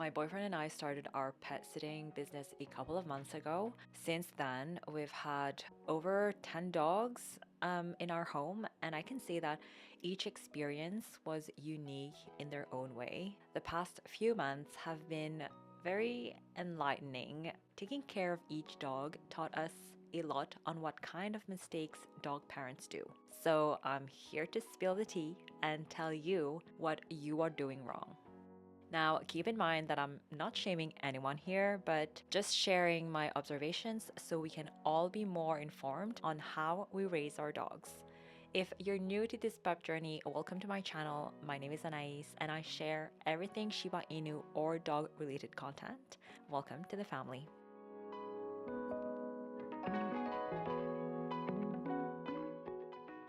My boyfriend and I started our pet sitting business a couple of months ago. Since then, we've had over 10 dogs in our home, and I can say that each experience was unique in their own way. The past few months have been very enlightening. Taking care of each dog taught us a lot on what kind of mistakes dog parents do. So I'm here to spill the tea and tell you what you are doing wrong. Now, keep in mind that I'm not shaming anyone here, but just sharing my observations so we can all be more informed on how we raise our dogs. If you're new to this pup journey, welcome to my channel. My name is Anais and I share everything Shiba Inu or dog related content. Welcome to the family.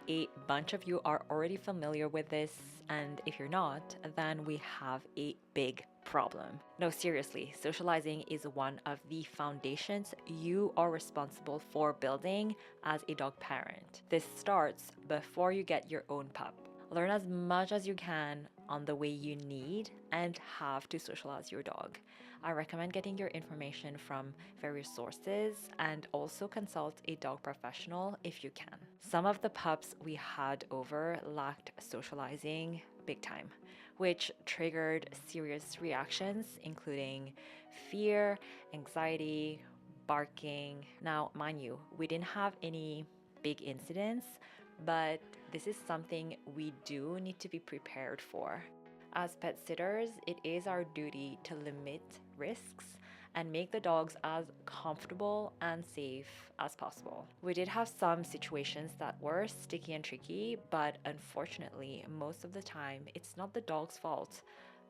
A bunch of you are already familiar with this, and if you're not, then we have a big problem. No, seriously, socializing is one of the foundations you are responsible for building as a dog parent. This starts before you get your own pup. Learn as much as you can on the way you need and have to socialize your dog. I recommend getting your information from various sources and also consult a dog professional if you can. Some of the pups we had over lacked socializing big time, which triggered serious reactions, including fear, anxiety, barking. Now, mind you, we didn't have any big incidents, but this is something we do need to be prepared for. As pet sitters, it is our duty to limit risks and make the dogs as comfortable and safe as possible. We did have some situations that were sticky and tricky, but unfortunately, most of the time, it's not the dog's fault,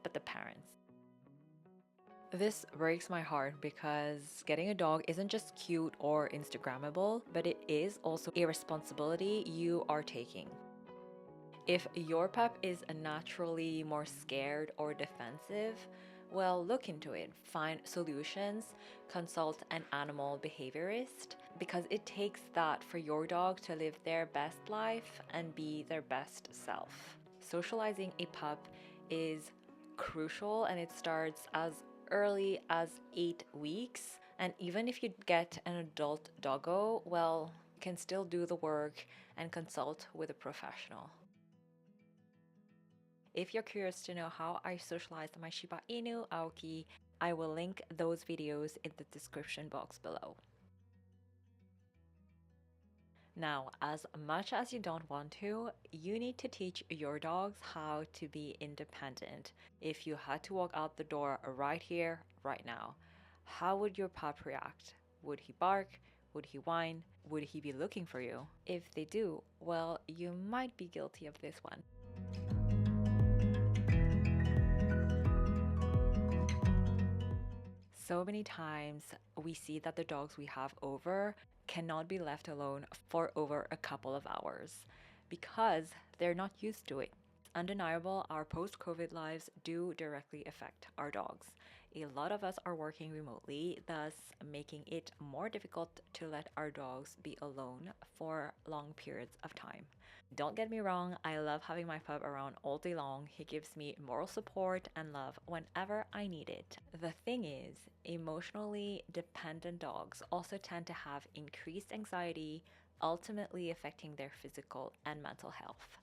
but the parents. This breaks my heart because getting a dog isn't just cute or Instagrammable, but it is also a responsibility you are taking. If your pup is naturally more scared or defensive, well, look into it. Find solutions, consult an animal behaviorist, because it takes that for your dog to live their best life and be their best self. Socializing a pup is crucial, and it starts as early as 8 weeks. And even if you get an adult doggo, well, you can still do the work and consult with a professional. If you're curious to know how I socialized my Shiba Inu Aoki, I will link those videos in the description box below. Now, as much as you don't want to, you need to teach your dogs how to be independent. If you had to walk out the door right here, right now, how would your pup react? Would he bark? Would he whine? Would he be looking for you? If they do, well, you might be guilty of this one. So many times we see that the dogs we have over cannot be left alone for over a couple of hours because they're not used to it. It's undeniable our post-COVID lives do directly affect our dogs. A lot of us are working remotely, thus making it more difficult to let our dogs be alone for long periods of time. Don't get me wrong, I love having my pup around all day long. He gives me moral support and love whenever I need it. The thing is, emotionally dependent dogs also tend to have increased anxiety, ultimately affecting their physical and mental health.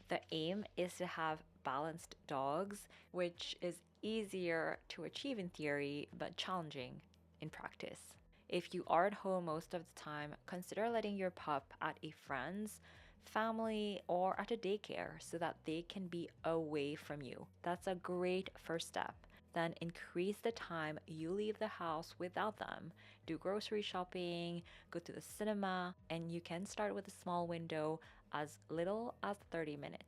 The aim is to have balanced dogs, which is easier to achieve in theory, but challenging in practice. If you are at home most of the time, consider letting your pup at a friend's, family, or at a daycare so that they can be away from you. That's a great first step. Then increase the time you leave the house without them. Do grocery shopping, go to the cinema, and you can start with a small window as little as 30 minutes.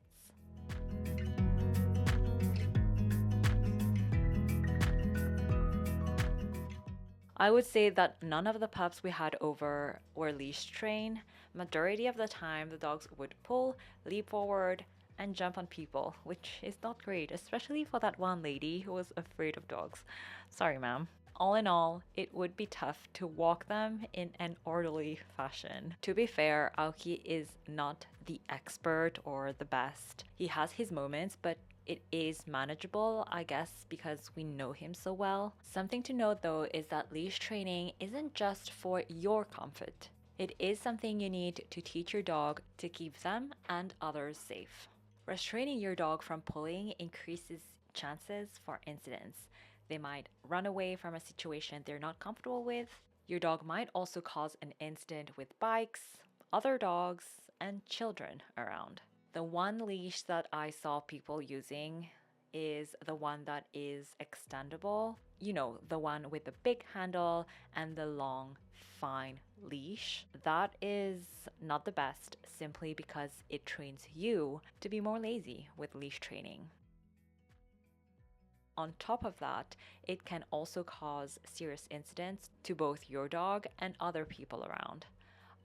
I would say that none of the pups we had over were leash trained. Majority of the time, the dogs would pull, leap forward, and jump on people, which is not great, especially for that one lady who was afraid of dogs. Sorry, ma'am. All in all, it would be tough to walk them in an orderly fashion. To be fair, Aoki is not the expert or the best. He has his moments, but It is manageable, I guess, because we know him so well. Something to note though is that leash training isn't just for your comfort. It is something you need to teach your dog to keep them and others safe. Restraining your dog from pulling increases chances for incidents. They might run away from a situation they're not comfortable with. Your dog might also cause an incident with bikes, other dogs, and children around. The one leash that I saw people using is the one that is extendable. You know, the one with the big handle and the long, fine leash. That is not the best simply because it trains you to be more lazy with leash training. On top of that, it can also cause serious incidents to both your dog and other people around.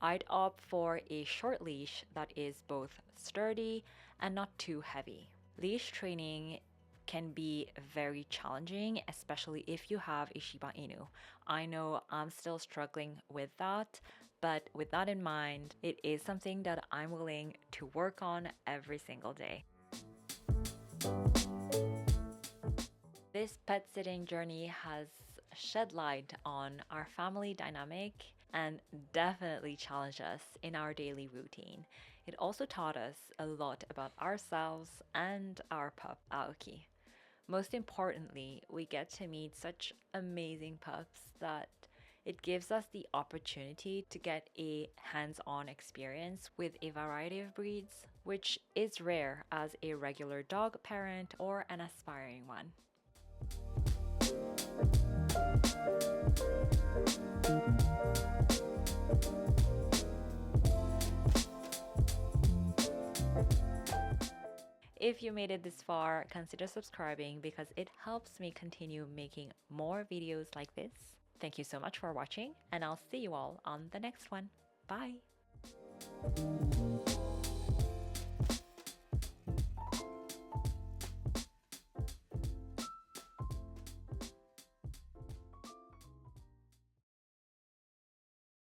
I'd opt for a short leash that is both sturdy and not too heavy. Leash training can be very challenging, especially if you have a Shiba Inu. I know I'm still struggling with that, but with that in mind, it is something that I'm willing to work on every single day. This pet sitting journey has shed light on our family dynamic and definitely challenged us in our daily routine. It also taught us a lot about ourselves and our pup, Aoki. Most importantly, we get to meet such amazing pups that it gives us the opportunity to get a hands-on experience with a variety of breeds, which is rare as a regular dog parent or an aspiring one. If you made it this far, consider subscribing because it helps me continue making more videos like this. Thank you so much for watching, and I'll see you all on the next one. Bye!